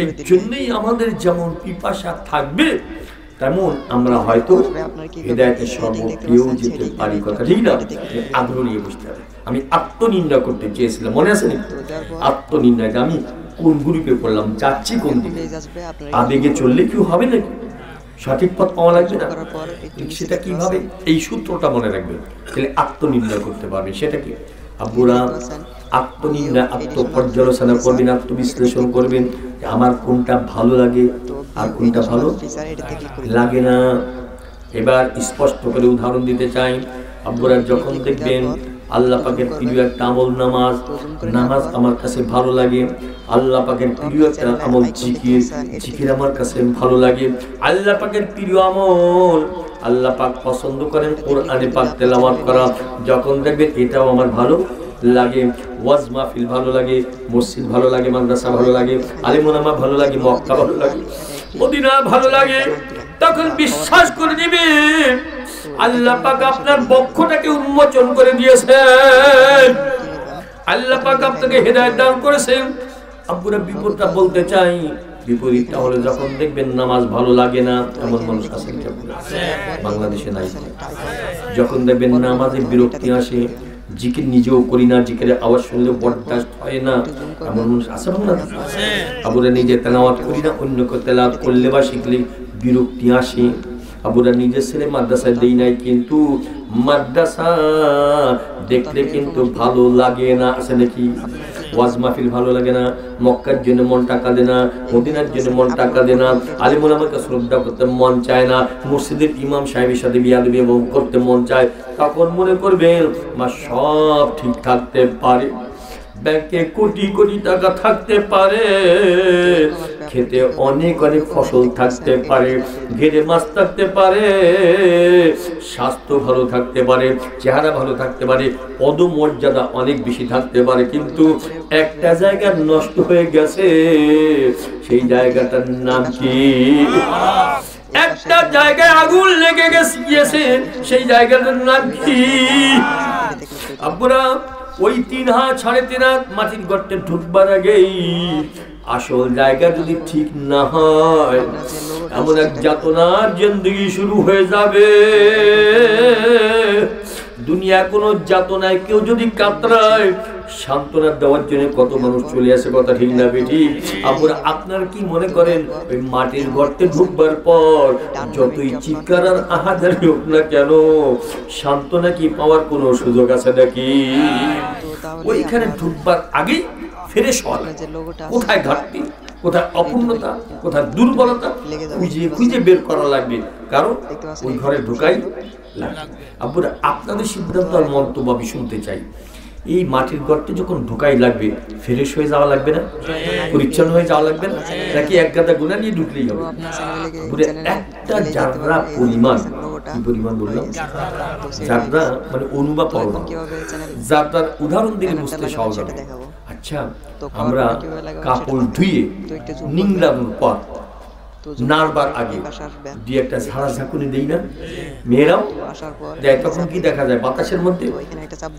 এর জন্যই আমাদের যেমন পিপাসা থাকবে, তেমন আমরা হয়তো হেদায়েতের সর্বপ্রিয় যেতে পারি, কথা ঠিক না? আগ্রহ নিয়ে বুঝতে হবে। আমি আত্মনিন্দা করতে চেয়েছিলাম, মনে আছে নাকি? আত্মনিন্দা, আমি কোন গ্রুপে পড়লাম, যাচ্ছি কোন দিকে, আবেগে চললে কি হবে নাকি? সঠিক পথ পাওয়া লাগবে না? সেটা কিভাবে? এই সূত্রটা মনে রাখবেন, তাহলে আত্মনিন্দা করতে পারবে। সেটা কি? আব্বুরা আত্মনিন্দা, আত্মপর্যালোচনা করবেন, আত্মবিশ্লেষণ করবেন, আমার কোনটা ভালো লাগে আর কোনটা ভালো লাগে না। এবার স্পষ্ট করে উদাহরণ দিতে চাই, আব্বুরা যখন দেখবেন আল্লাহ পাকের প্রিয় একটা আমল নামাজ, নামাজ আমার কাছে ভালো লাগে, আল্লাহ পাকের প্রিয় একটা আমল জিকির, জিকির আমার কাছে ভালো লাগে, আল্লাহ পাকের প্রিয় আমল আল্লাহ পাক পছন্দ করেন কোরআনে পাক তেলাওয়াত করা, যখন দেখবেন এটাও আমার ভালো লাগে, ওয়াজ মাহফিল ভালো লাগে, মসজিদ ভালো লাগে, মাদ্রাসা ভালো লাগে, আলিম ওলামা ভালো লাগে, মক্কা ভালো লাগে, মদিনা ভালো লাগে, তখন বিশ্বাস করে দিবেন আল্লাহ পাক আপনার বক্ষটাকে উন্মোচন করে দিয়েছেন, আল্লাহ পাক আপনাকে হেদায়েত দান করেছেন। আব্বুরা বিপদটা বলতে চাই, বিপরীতটা হলে যখন দেখবেন নামাজ ভালো লাগে না, এমন মানুষ আছে বাংলাদেশে নাই। যখন দেখবেন নামাজে বিরক্তি আসে, জিকির নিজেও করি না, জিকিরের আওয়াজ শুনলে বরদাস্ত হয় না, এমন মানুষ আছে বাংলাদেশে। আব্বুরা নিজে তেলাওয়াত করি না, অন্যকে তেলাওয়াত করলে বা শিখলে বিরক্তি আসে। আব্বুরা নিজের ছেলে মাদ্রাসায় দেই নাই, কিন্তু মাদ্রাসা দেখলে কিন্তু ভালো লাগে না, আছে নাকি? ওয়াজ মাহফিল ভালো লাগে না, মক্কার জন্য মন টাকা দেয় না, মদিনার জন্য মন টাকা দেয় না, আলিম ওলামাকে শ্রদ্ধা করতে মন চায় না, মসজিদের ইমাম সাহেবের সাথে বিয়াদবি করতে মন চায়, তখন মনে করবেন মা সব ঠিক থাকতে পারে, ব্যাংকে কোটি কোটি টাকা থাকতে পারে, খেতে অনেক অনেক ফসল থাকতে পারে, ঘেরে মাছ থাকতে পারে, স্বাস্থ্য ভালো থাকতে পারে, চেহারা ভালো থাকতে পারে, পদমর্যাদা অনেক বেশি থাকতে পারে, কিন্তু একটা জায়গা নষ্ট হয়ে গেছে, সেই জায়গাটার নাম কি? একটা জায়গায় আগুন লেগে গেছে, সেই জায়গাটার নাম কি? আব্বুরা ওই 3 হাত 3.5 হাত মাটির গর্তে ঢুকবার আগেই আসল জায়গা যদি ঠিক না হয়, এমন এক যাতনার জিন্দেগি শুরু হয়ে যাবে। দুনিয়া কোনো যাতনায় কেউ যদি কাতরায়, সান্ত্বনা দেওয়ার জন্য কত মানুষ চলে আসে, কথা ঠিক না বেটি? আপনারা আপনারা কি মনে করেন ওই মাটির গর্তে ঢুকবার পর যতই চিৎকার আর আহাজারি হোক না কেন, সান্ত্বনা কি পাওয়ার কোনো সুযোগ আছে নাকি? ওইখানে ঢুকবার আগেই ফ্রেশ হওয়া, কোথায় ঘাটতি, কোথায় অপূর্ণতা, কোথায় দুর্বলতা খুঁজে খুঁজে বের করা লাগবে, কারণ ওই ঘরে ঢুকাই লাগবে। আব্বুরা আপনাদের সিদ্ধান্ত আর মন্তব্য আমি শুনতে চাই। এই মাটির গর্তে যখন ঢুকাই লাগবে, ফ্রেশ হয়ে যাওয়া লাগবে না, পরিচ্ছন্ন হয়ে যাওয়া লাগবে না, নাকি এক গাদা গুনাহ নিয়ে ঢুকলেই হবে? একটা জাররা পরিমাণ, কি পরিমাণ বললাম? জাররা মানে অণু বা পরমাণু। জাররার উদাহরণ দিলে বুঝতে সহজ হবে। আচ্ছা, আমরা কাপড় ধুয়ে নিংড়ানোর পর নাড়বার আগে দিয়ে একটা ঝাড়া ঝাঁকুনি দেই না, মেয়েরাও দেয়, তখন কি দেখা যায়? বাতাসের মধ্যে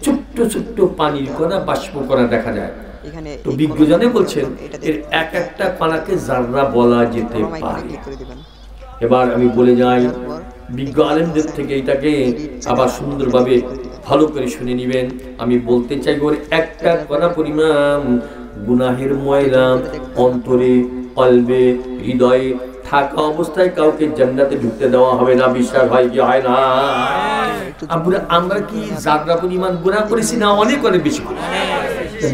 ছোট্ট ছোট্ট পানির কণা, বাষ্প কণা দেখা যায়। তো বিজ্ঞজনে বলছেন এর এক একটা কণাকে জাররা বলা যেতে পারে। এবার আমি বলে যাই, বিজ্ঞ আলেমদের থেকে এটাকে আবার সুন্দরভাবে ভালো করে শুনে নেবেন। আমি বলতে চাই, ওর একটা কণা পরিমাণ গুনাহের ময়লা অন্তরে, কলবে, হৃদয়ে থাকা অবস্থায় কাউকে জান্নাতে ঢুকতে দেওয়া হবে না। বিশ্বাস হয় কি হয় না? আমরা কি জাররা পরিমাণ গুনাহ করেছি না? অনেক অনেক বেশি করেছি,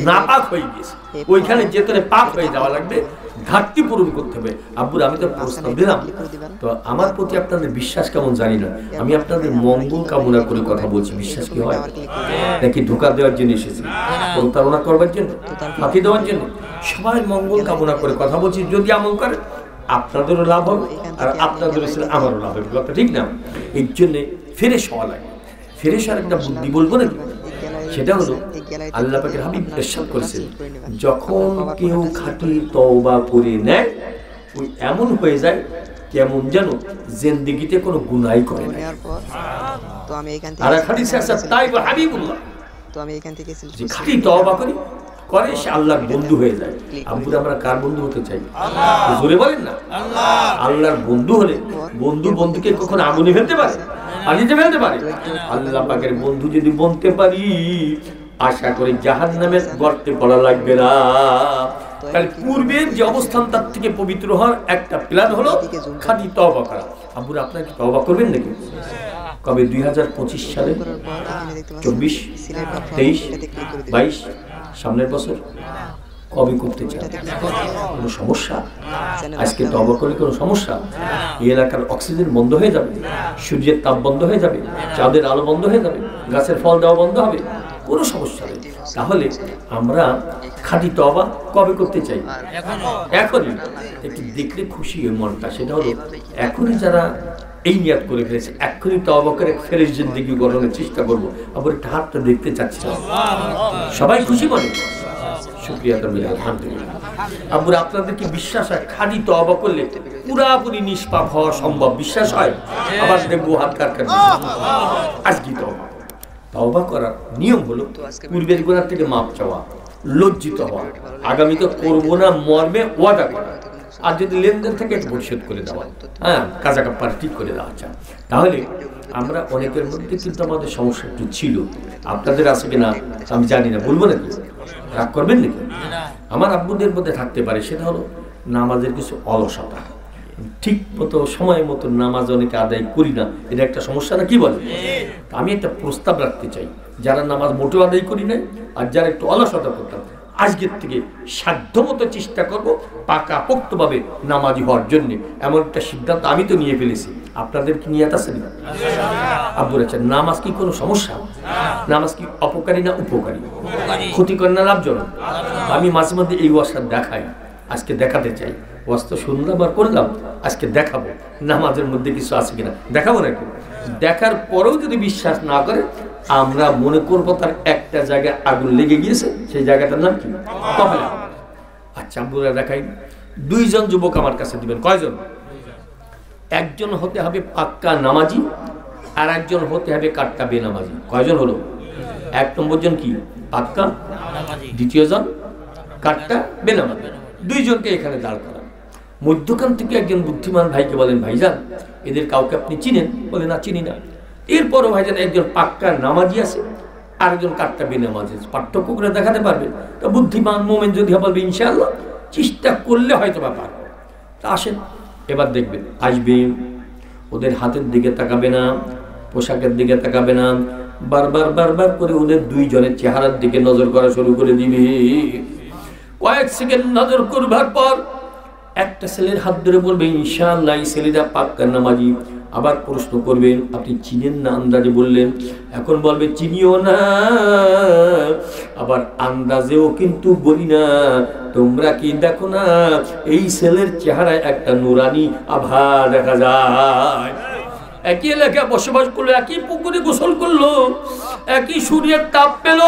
নাপাক হয়ে গেছে। ওইখানে যেতে পাক হয়ে যাওয়া লাগবে, ঘাটতি পূরণ করতে হবে। আব্বুর আমি তো প্রস্তাব দিলাম, তো আমার প্রতি আপনাদের বিশ্বাস কেমন জানি না। আমি আপনাদের মঙ্গল কামনা করে কথা বলছি, বিশ্বাস কি হয়? নাকি ধোঁকা দেওয়ার জন্য এসেছি, প্রতারণা করবার জন্য, ফাঁকি দেওয়ার জন্য? সবাই মঙ্গল কামনা করে কথা বলছি। যদি আমল করে আপনাদেরও লাভ হবে, আর আপনাদেরও আমারও লাভ হবে, কথা ঠিক না? এর জন্যে ফ্রেশ হওয়া লাগে। ফ্রেশ আর একটা বুদ্ধি বলবো নাকি, সেটা হলো আল্লাহ পাকের হাবিব ইরশাদ করেছেন, যখন কেউ খাঁটি তওবা করে নেয়, ওই এমন হয়ে যায় কেমন যেন জিন্দেগিতে কোনো গুনাহই করে না। আর হাদিসে আছে তাইব হাবিবুল্লাহ, তো আমি এখান থেকে যে খাঁটি তওবা করে সে আল্লাহর বন্ধু হয়ে যায়। আব্বুরা আমরা কার বন্ধু হতে চাই? জোরে বলেন না। আল্লাহর বন্ধু হলে বন্ধু বন্ধুকে কখনো আগুনে ফেলতে পারে, পানিতে ফেলতে পারে? আল্লাহ পাকের বন্ধু যদি বনতে পারি, আশা করি জাহান্নামের গর্তে পড়া লাগবে না। তাহলে পূর্বের যে অবস্থান তার থেকে পবিত্র হওয়ার একটা প্ল্যান হলো খাঁটি তওবা করা। আব্বুরা আপনারা কি তওবা করবেন নাকি? কবে? 2025 সালে, 24, 23, 22, সামনের বছর কবে করতে চান? কোনো সমস্যা? আজকে তওবা করলে কোনো সমস্যা? এই এলাকার অক্সিজেন বন্ধ হয়ে যাবে, সূর্যের তাপ বন্ধ হয়ে যাবে, চাঁদের আলো বন্ধ হয়ে যাবে, গাছের ফল দেওয়া বন্ধ হবে? কোনো সমস্যা নেই। তাহলে আমরা খাঁটি তওবা কবে করতে চাই? এখনই। একটু দেখলে খুশি হয় মনটা, সেটা হলো এখনই যারা এই নিয়াত করে ফেলেছে, এখনই তওবা করে ফ্রেশ জিন্দেগি গড়ানোর চেষ্টা করবো। আবার একটা হাতটা দেখতে চাচ্ছি, সবাই খুশি মনে। শুকরিয়া করবেন, আলহামদুলিল্লাহ। আব্বুরা আপনাদের কি বিশ্বাস হয় খাঁটি তওবা করলে পুরাপুরি নিষ্পাপ হওয়া সম্ভব? বিশ্বাস হয়? আবার দেখবো হাত কাটকার। আজকে তওবা করার নিয়ম হলো পূর্বের গুনাহ থেকে মাপ চাওয়া, লজ্জিত হওয়া, আগামীতে করবো না মর্মে ওয়াদা করা, আর যদি লেনদেন থেকে পরিশোধ করে দেওয়া, হ্যাঁ, কাজা কাপড় ঠিক করে দেওয়া চান। তাহলে আমরা অনেকের মধ্যে কিন্তু আমাদের সমস্যা একটু ছিল, আপনাদের আছে কিনা আমি জানি না, বলবো নাকি? রাগ করবেন নাকি? আমার আব্বুদের মধ্যে থাকতে পারে, সেটা হলো নামাজের কিছু অলসতা, ঠিক মতো সময় মতো নামাজ অনেকে আদায় করি না, এটা একটা সমস্যা না? কি বলে? আমি একটা প্রস্তাব রাখতে চাই, যারা নামাজ মোটেও আদায় করি না আর যারা একটু অলসতা করতাম, আজকের থেকে সাধ্যমতো চেষ্টা করব পাকাপোক্তভাবে নামাজি হওয়ার জন্য। এমন একটা সিদ্ধান্ত আমি তো নিয়ে ফেলেছি, আপনাদের কি নিয়ত আছে না? আব্বুর আচ্ছা, নামাজ কি কোনো সমস্যা? নামাজ কি অপকারী না উপকারী? ক্ষতিকর না লাভজনক? আমি মাঝে মধ্যে এই ওয়াজটা দেখাই, আজকে দেখাতে চাই। ওয়াজ তো শুনলাম আর করলাম, আজকে দেখাবো নামাজের মধ্যে কিছু আছে কিনা। দেখাবো নাকি? দেখার পরেও যদি বিশ্বাস না করে, আমরা মনে করবো তার একটা জায়গায় আগুন লেগে গিয়েছে, সেই জায়গাটার নাম কি? কপালে। আচ্ছা আব্বুরা দেখাই, দুইজন যুবক আমার কাছে দিবেন। কয়জন? একজন হতে হবে পাক্কা নামাজি, আর একজন হতে হবে কাট্টা বেনামাজি। কয়জন হলো? এক নম্বর জন কি? পাক্কা, দ্বিতীয় জন কাট্টা বেনামাজি। দুইজনকে এখানে দাঁড় করান। মধ্যখান থেকে একজন বুদ্ধিমান ভাইকে বলেন, ভাইজান এদের কাউকে আপনি চিনেন? বলে, না চিনি না। এরপরও ভাইজান একজন পাক্কা নামাজি আছে, আরেকজন কাট্টা বেনামাজি আছে, পার্থক্য করে দেখাতে পারবে? তো বুদ্ধিমান মোমেন যদি বলবে ইনশাআল্লাহ চেষ্টা করলে হয়তো বা পারবে। তা আসেন এবার দেখবেন, আসবে, ওদের হাতের দিকে তাকাবে না, পোশাকের দিকে তাকাবে না, বারবার বারবার করে ওদের দুইজনের চেহারার দিকে নজর করা শুরু করে দিবে। কয়েক সেকেন্ড নজর করবার পর একটা ছেলের হাত ধরে বলবে, ইনশাআল্লাহ এই ছেলেটা পাক্কা নামাজি। আবার প্রশ্ন করবেন, আপনি চিনেন না? আন্দাজে বললেন। এখন বলবে, চিনিও না, আবার আন্দাজেও কিন্তু বলি না। তোমরা কি দেখো না এই ছেলের চেহারায় একটা নুরানি আভা দেখা যায়? একই এলাকায় বসবাস করলো, একই পুকুরে গোসল করলো, একই সূর্যের তাপ পেল,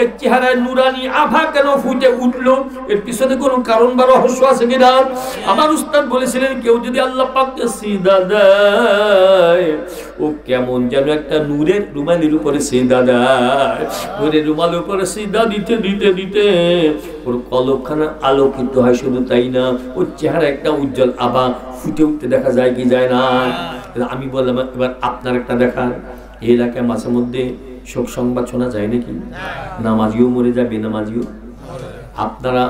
এর চেহারায় নুরানি আভা কেন ফুটে উঠলো? এর পিছনে কোনো কারণ বা রহস্য আছে কিনা? আমার উস্তাদ বলেছিলেন, কেউ যদি আল্লাহ পাককে সিজদা দেয়, ও কেমন যেন একটা নূরের রুমালের উপরে সিজদা দেয়। নূরের রুমালের উপরে সিজদা দিতে দিতে দিতে ওর কলবখানা আলোকিত হয়। শুধু তাই না, ওর চেহারা একটা উজ্জ্বল আভা ফুটে উঠতে দেখা যায় কি যায় না? আমি বললাম, এবার আপনার একটা দেখান। এই এলাকায় মাঝে মধ্যে শোক সংবাদ শোনা যায় নাকি? নামাজিও মরে যায়, বেনামাজিও। আপনারা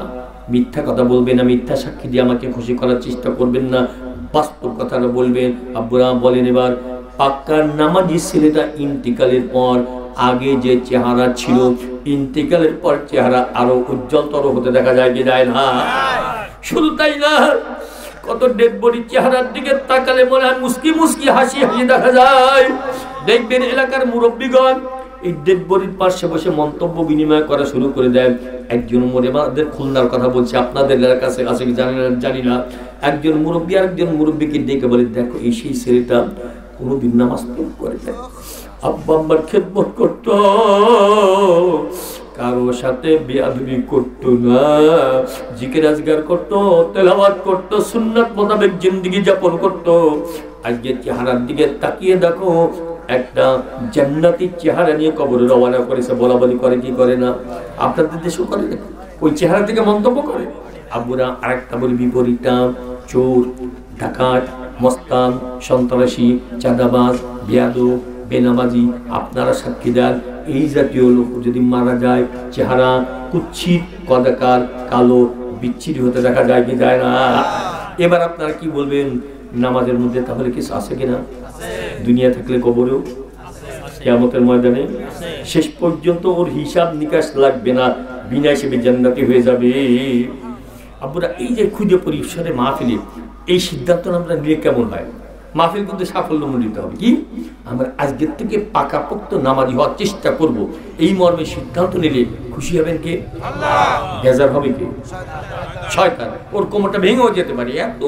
মিথ্যা কথা বলবেন না, মিথ্যা সাক্ষী দিয়ে আমাকে খুশি করার চেষ্টা করবেন না, বাস্তব কথাটা বলবেন। আব্বুরা বলেন, এবার পাক্কা নামাজি ছেলেটা ইন্তিকালের পর আগে যে চেহারা ছিল, ইন্তিকালের পর চেহারা আরো উজ্জ্বলতর হতে দেখা যায় কি যায় না? শুধু তাই না, কত ডেড বডির চেহারার দিকে তাকালে মনে হয় মুস্কি মুস্কি হাসি হাসি দেখা যায়। দেখবেন এলাকার মুরব্বীগণ এই ডেড বডির পাশে বসে মন্তব্য বিনিময় করা শুরু করে দেয়। একজন মরে, আমাদের খুলনার কথা বলছি, আপনাদের এলাকার কাছে আছে কি জানি না, একজন মুরব্বী আরেকজন মুরব্বীকে ডেকে বলে, দেখো এই সেই ছেলেটা কোনোদিন নামাজ পড়ে না, আব্বা আম্মার খেদমত করতো, কারো সাথে বেয়াদবি করতো না, জিকির আজগার করতো, তেলাওয়াত করতো, সুন্নাত মোতাবেক জিন্দেগি যাপন করতো। আজকে চেহারার দিকে তাকিয়ে দেখো, একটা জান্নাতি চেহারা নিয়ে কবরে রওনা করেছে। বলা বলি করে কি করে না? আপনাদের দেশেও করে না? ওই চেহারা থেকে মন্তব্য করে। আব্বুরা আরেকটা বলি বিপরীতটা, চোর, ডাকাত, মস্তান, সন্ত্রাসী, চাঁদাবাজ, বেয়াদব, বেনামাজি, আপনারা সাক্ষী দেন, এই জাতীয় লোক যদি মারা যায়, চেহারা কুচ্ছিত, কদাকার, কালো, বিচ্ছিরি হতে দেখা যায় কি যায় না? এবার আপনারা কি বলবেন, নামাজের মধ্যে তাহলে কিছু আছে কিনা? দুনিয়া থাকলে কবরেও, কিয়ামতের ময়দানে শেষ পর্যন্ত ওর হিসাব নিকাশ লাগবে না, বিনা হিসেবে জান্নাতি হয়ে যাবে। আব্বুরা এই যে খুদে পরিসরে মাহফিলে এই সিদ্ধান্ত আমরা নিলে কেমন হয়? মাহফিল কিন্তু সাফল্যমণ্ডিত হবে। কি আমরা আজকের থেকে পাকাপোক্ত নামাজি হওয়ার চেষ্টা করব, এই মর্মে সিদ্ধান্ত নিলে খুশি হবেন কে? বেজার হবে কে? শয়তান। ওর কোমরটা ভেঙেও যেতে পারে। এত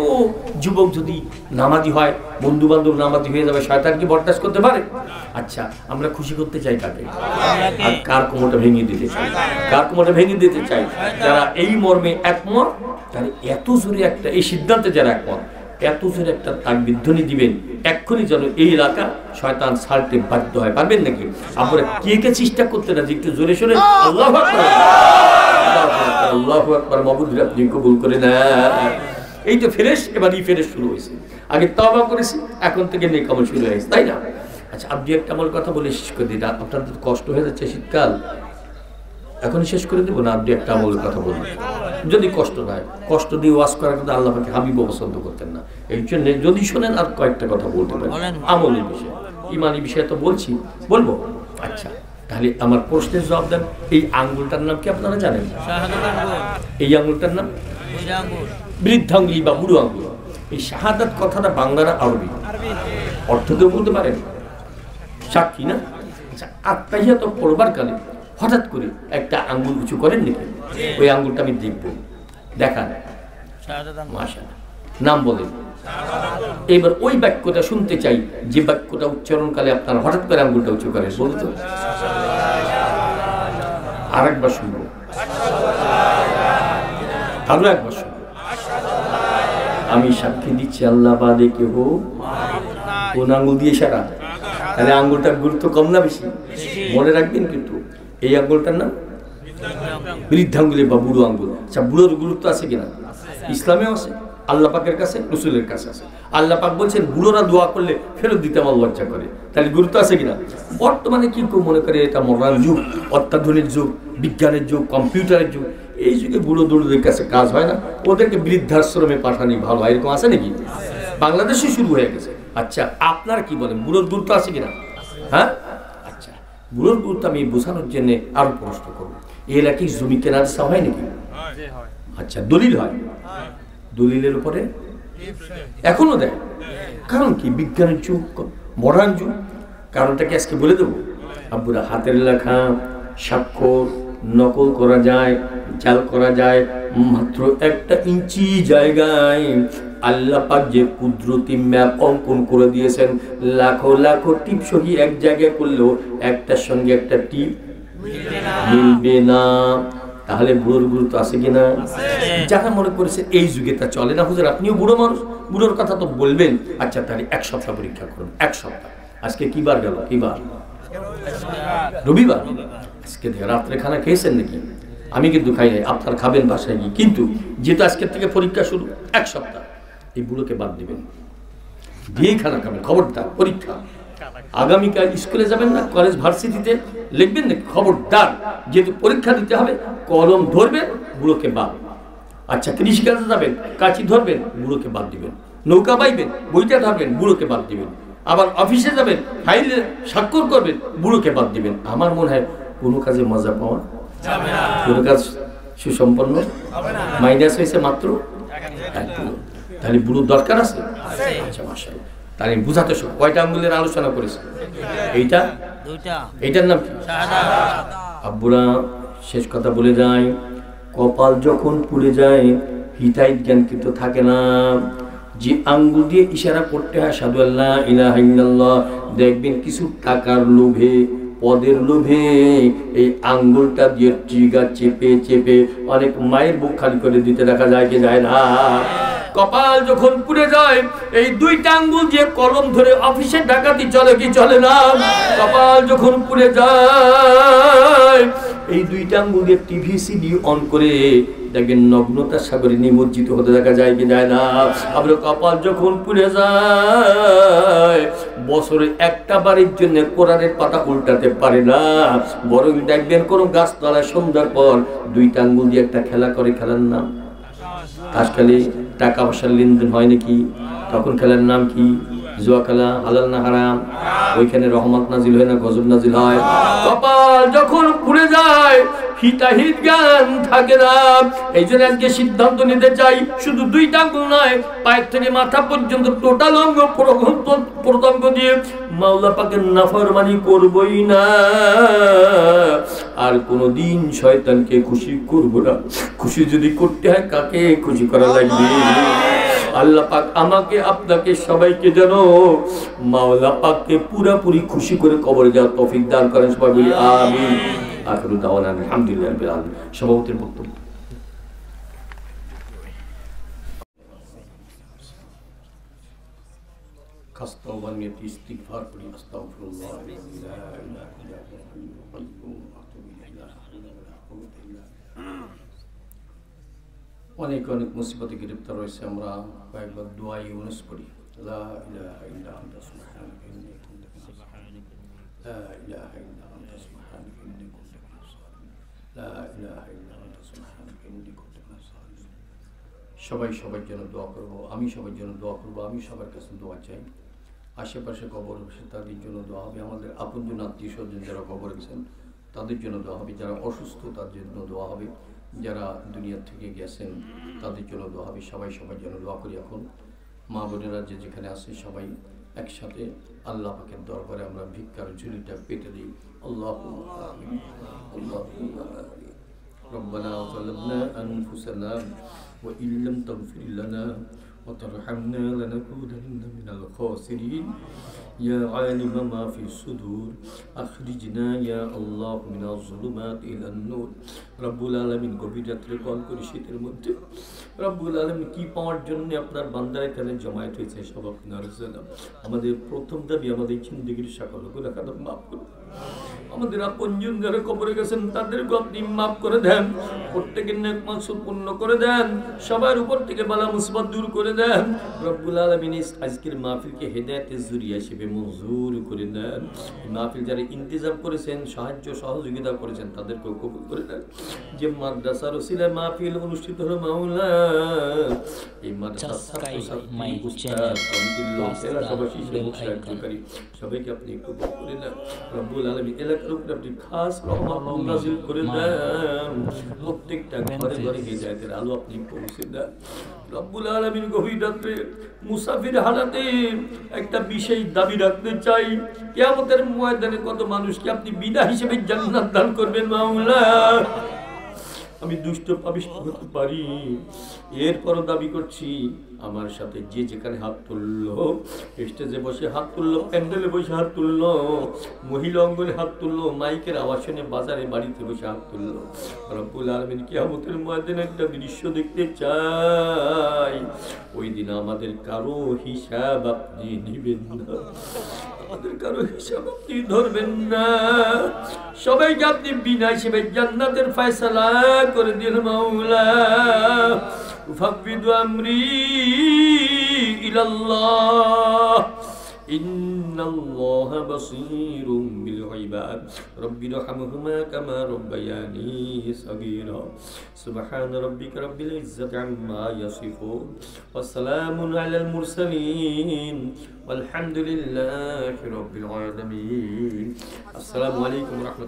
যুবক যদি নামাজি হয়, বন্ধু বান্ধব নামাজি হয়ে যাবে, শয়তান কি বরদাস্ত করতে পারে? আচ্ছা, আমরা খুশি করতে চাই কাকে? আর কার কোমরটা ভেঙে দিতে চাই? কার কোমরটা ভেঙে দিতে চাই? যারা এই মর্মে একমত, তাহলে এত জোরে একটা এই সিদ্ধান্তে যারা একমত, এত জোরে একটা তাকবীর ধ্বনি দিবেন, এক্ষুনি যেন এই এলাকা শয়তান ছাড়তে বাধ্য হয়। পারবেন নাকি? আমরা কে কে চেষ্টা করতে না, যে একটু জোরে সোরে আল্লাহু আকবার, আল্লাহু আকবার, মাবুদ আপনি কবুল করে না। এই তো ফেরেশ, এবার এই ফেরেশ শুরু হয়েছে। আগে তওবা করেছি, এখন থেকে নেক আমল শুরু হয়েছে, তাই না? আচ্ছা, আপনি একটা আমল কথা বলে শেষ করে দিন। আপনাদের কষ্ট হয়ে যাচ্ছে শীতকাল, এখনই শেষ করে দেবো না? আপনি একটা আমলের কথা বলবেন, যদি কষ্ট না হয়। কষ্ট দিয়ে ওয়াজ করার কথা আল্লাহ পাকে হাবিব পছন্দ করতেন না। এই জন্য যদি শোনেন আর কয়েকটা কথা বলতে পারেন আমলের বিষয়ে, ইমানি বিষয়ে তো বলছি, বলবো। আচ্ছা, তাহলে আমার প্রশ্নের জবাব দেন, এই আঙ্গুলটার নাম কি আপনারা জানেন? এই আঙ্গুলটার নাম বৃদ্ধাঙ্গুলি বা বুড়ো আঙ্গুল। এই শাহাদাত কথাটা বাংলার আরবি, অর্থ কেউ বলতে পারেন? সাক্ষী না? আচ্ছা, আত্মাহিয়াত পড়বার কালে হঠাৎ করে একটা আঙ্গুল উঁচু করেন নাকি? ওই আঙ্গুলটা আমি দেখবো, দেখান। মাশাআল্লাহ, নাম বলেন। এবার ওই বাক্যটা শুনতে চাই, যে বাক্যটা উচ্চারণকালে আপনারা হঠাৎ করে আঙ্গুলটা উঁচু করেন, বলতো? আর একবার শুনবো, আরো একবার শুনবো। আমি সাক্ষী দিচ্ছি আল্লাহ বাদে কেহ, কোন আঙ্গুল দিয়ে সারা? তাহলে আঙ্গুলটার গুরুত্ব কম না বেশি? মনে রাখবেন কিন্তু এই আঙ্গুলটার নাম বৃদ্ধাঙ্গুলি বা বুড়ো আঙ্গুল। আচ্ছা, বুড়োর গুরুত্ব আছে কিনা? ইসলামেও আছে, আল্লাহ পাকের কাছে, রসুলের কাছে আছে। আল্লাহ পাক বলছেন বুড়োরা দোয়া করলে ফেরত দিতে আমার লজ্জা করে। তাহলে গুরুত্ব আছে কিনা? বর্তমানে কি কেউ মনে করে এটা মডার্ন যুগ, অত্যাধুনিক যুগ, বিজ্ঞানের যুগ, কম্পিউটারের যুগ, এই যুগে বুড়ো দুড়োদের কাছে কাজ হয় না, ওদেরকে বৃদ্ধাশ্রমে পাঠানি ভালো হয়, এরকম আছে নাকি? বাংলাদেশে শুরু হয়ে গেছে। আচ্ছা, আপনারা কি বলেন, বুড়োর গুরুত্ব আছে কিনা? হ্যাঁ, আচ্ছা, বুড়োর গুরুত্ব আমি বোঝানোর জন্য আরো প্রশ্ন করবো। এর কি জমি কেনার সব হয় নাকি? আচ্ছা, দলিল হয়, দলিলের উপরে এখনো দেয়। কারণ কি? বিজ্ঞানের যুগ, মডার্ন যুগ। কারণটা কি আজকে বলে দেবো? আব্বুরা, হাতের লেখা স্বাক্ষর নকল করা যায়, জাল করা যায়। মাত্র 1 ইঞ্চি জায়গায় আল্লাহ পাক যে কুদরতি ম্যাপ অঙ্কন করে দিয়েছেন, লাখো লাখো টিপ সহি এক জায়গায় করলেও একটার সঙ্গে একটা টিপ মিলবে না। তাহলে বুড়োর গুরুত্ব আছে কিনা? যারা মনে করেছে এই যুগে তা চলে না, হুজুর আপনিও বুড়ো মানুষ, বুড়োর কথা তো বলবেন। আচ্ছা, তাহলে 1 সপ্তাহ পরীক্ষা করুন। 1 সপ্তাহ। আজকে কি বার গেল? কি বার? রবিবার। আজকে রাত্রে খানা খেয়েছেন নাকি? আমি কিন্তু খাই নাই, আপনার খাবেন বাসায় গিয়ে। কিন্তু যেহেতু আজকের থেকে পরীক্ষা শুরু, 1 সপ্তাহ এই বুড়োকে বাদ দিবেন, দিয়েই খানা খাবেন। খবরদার, পরীক্ষা। আগামীকাল স্কুলে যাবেন না, কলেজ ভার্সিটিতে লিখবেন না, খবরদার, যেহেতু পরীক্ষা দিতে হবে, কলম ধরবেন, বুড়োকে বাদ। আচ্ছা, কৃষিকাজে যাবেন, কাঁচি ধরবেন, বুড়োকে বাদ দিবেন। নৌকা বাইবেন, বইটা ধরবেন, বুড়োকে বাদ দিবেন। আবার অফিসে যাবেন, ফাইলে স্বাক্ষর করবেন, বুড়োকে বাদ দিবেন। আমার মনে হয় কোনো কাজে মজা পাওয়া যাবে না, কোনো কাজ সুসম্পন্ন মাইনাস হয়েছে মাত্র 1 বুড়ো। তাহলে বুড়ো দরকার আছে। আচ্ছা, মাশাআল্লাহ। তাহলে বুঝাতে সব কয়টা আঙ্গুলের আলোচনা করেছে? এইটা, এইটার নাম কি? আব্বুরা, শেষ কথা বলে যায়, কপাল যখন পুড়ে যায় হিতাহিত জ্ঞান কিন্তু থাকে না। যে আঙ্গুল দিয়ে ইশারা করতে হয় সাদু আল্লাহ ইলাহা ইল্লাল্লাহ, দেখবেন কিছু টাকার লোভে, পদের লোভে এই আঙ্গুলটা দিয়ে ট্রিগার চেপে চেপে অনেক মায়ের বুক খালি করে দিতে দেখা যায় কি যায় না? কপাল যখন পুড়ে যায় এই 2টা আঙ্গুল দিয়ে কলম ধরে অফিসে ডাকাতি চলে কি চলে না? কপাল যখন পুড়ে যায় এই 2টা আঙ্গুল দিয়ে টিভি সিডি অন করে দেখবেন নগ্নতার সাগরে নিমজ্জিত হতে দেখা যায় কি যায় না? আবার কপাল যখন পুড়ে যায় বছরে 1টা বারের জন্য কোরআনের পাতা উল্টাতে পারে না, বরং দেখবেন কোন গাছতলায় সন্ধ্যার পর 2টা আঙ্গুল দিয়ে একটা খেলা করে, খেলার নাম আজকালে টাকা পয়সার লেনদেন হয় নাকি? তখন খেলার নাম কি? জুয়া খেলা। হালাল না হারাম? ওইখানে রহমত নাজিল হয় না গজব নাজিল হয়? কপাল যখন পুড়ে যায় হিতাহিত জ্ঞান থাকে না। এই জন্য আজকে সিদ্ধান্ত নিতে চাই, শুধু 2টা আঙ্গুল নয়, পায়ের থেকে মাথা পর্যন্ত টোটাল অঙ্গ প্রত্যঙ্গ দিয়ে মাওলা পাকের নাফরমানি করবই না, আর কোনদিন শয়তানকে খুশি করব না। খুশি যদি করতে হয় কাকে খুশি করা লাগবে? আল্লাহ পাক আমাকে আপনাকে সবাইকে যেন মাওলা পাককে পুরোপুরি খুশি করে কবরে যাওয়ার তৌফিক দান করেন। সবাই বলি আমিন। আখিরু দাওয়ানা আলহামদুলিল্লাহি রাব্বিল আলামিন। সভাপতির বক্তব্য। খাস্তাওবান নিয়ে ইস্তিগফার করি, আস্তাগফিরুল্লাহ লা ইলাহা ইল্লা হুয়া। অনেক অনেক মুসিবতে গ্রেফতার হয়েছে, আমরা কয়েকবার দোয়া ইউনুস পড়ি, লা ইলাহা ইল্লা আনতা সুবহানাকা ইন্নী কুনতু মিনাজ জালিমিন, লা ইলাহা ইল্লা আনতা সুবহানাকা ইন্নী কুনতু মিনাজ জালিমিন, লা ইলাহা ইল্লা আনতা সুবহানাকা ইন্নী কুনতু মিনাজ জালিমিন। সবাই সবার জন্য দোয়া করব, আমি সবার জন্য দোয়া করব, আমি সবার কাছে দোয়া চাই। আশেপাশে কবর হয়েছে তাদের জন্য দোয়া হবে, আমাদের আপনজন আত্মীয় স্বজন যারা কবর গেছেন তাদের জন্য দোয়া হবে, যারা অসুস্থ তাদের জন্য দোয়া হবে, যারা দুনিয়া থেকে গেছেন তাদের জন্য দোয়া হবে। সবাই সবার জন্য দোয়া করি। এখন মা বোনেরা যে যেখানে আছে সবাই একসাথে আল্লাহ পাকের দরবারে আমরা ভিক্ষার ঝুলিটা পেটে দিই। আল্লাহুম্মা আমিন, আল্লাহুম্মা আমিন। রব্বানা যালামনা আনফুসানা ওয়া ইল্লাম তাগফির লানা ওয়া তারহামনা লানাকুনান্না মিনাল খাসিরিন। ইয়া আলিমা মা ফি সুদুর আখরিজনা ইয়া আল্লাহ মিনাজ যুলুমাতি ইলান নূর। রব্বুল আলামিন গভীর রাত্রে কল করি শীতের মধ্যে, রব্বুল আলামিন কি পাওয়ার জন্য আপনার বান্দার এখানে জমায়েত হয়েছে সব আপনার জানা। আমাদের প্রথম দাবি আমাদের জিন্দেগির সকল গুনাহ খাতা মাফ করুন। আমাদের আপনজন যারা কবরে গেছেন তাদেরকে আপনি মাফ করে দেন, প্রত্যেকের নেক মাকসুদ পূর্ণ করে দেন, সবার উপর থেকে বালা মুসিবত দূর করে দেন। রব্বুল আলামিন আজকের মাহফিলকে হেদায়েতের জরিয়া হিসেবে মঞ্জুর করে দেন। এই মাহফিল যারা ইন্তজাম করেছেন, সাহায্য সহযোগিতা করেছেন তাদেরকেও কবুল করে দেন। যে মাদ্রাসার ওসিলায় মাহফিল অনুষ্ঠিত হলো মাওলা, এই মাদ্রাসার ছাত্রছাত্রী, উস্তাদ, কমিটির লোক, এলাকাবাসী, সাহায্যকারী সবাইকে আপনি কবুল করে দেন। রব্বুল আলামিন এলাকার উপরে আপনি খাস রহমত নাযিল করে দেন, প্রত্যেকটা ঘরে ঘরে হিদায়াতের আলো আপনি পৌঁছে দেন। রব্বুল আলামিন গভীর রাতে মুসাফির হালাতে একটা বিশেষ দাবি রাখতে চাই, কিয়ামতের ময়দানে কত মানুষকে আপনি বিদায় হিসেবে জান্নাত দান করবেন মাওলা। আমি দুষ্ট পাপিষ্ঠ হতে পারি, এরপরও দাবি করছি আমার সাথে যে যেখানে হাত তুললো, স্টেজে বসে হাত তুললো, প্যান্ডেলে বসে হাত তুললো, মহিলা অঙ্গনে হাত তুললো, মাইকের আওয়াজ শুনে বাজারে বাড়িতে বসে হাত তুললো, রব্বুল আলামিন কিয়ামতের ময়দানে একটা দৃশ্য দেখতে চাই। ওই দিন আমাদের কারো হিসাব আপনি নিবেন না, আমাদের কারো হিসাব আপনি ধরবেন না, সবাইকে আপনি বিনা হিসেবে জান্নাতের ফয়সালা করে দিন মাওলা। উফাবিদু আমরি ইলাল্লাহ, ইন্নাল্লাহা বাসীরুম বিল ইবাদ। রব্বিরহামহুমা কামা রাব্বায়ানি সাগীরা। সুবহানা রাব্বিকা রাব্বিল ইজ্জাতি আম্মা ইয়াসিফুন ওয়া সালামুন আলাল মুরসালিন ওয়ালহামদুলিল্লাহি রাব্বিল আলামিন। আসসালামু আলাইকুম ওয়া রাহমাতুল্লাহ।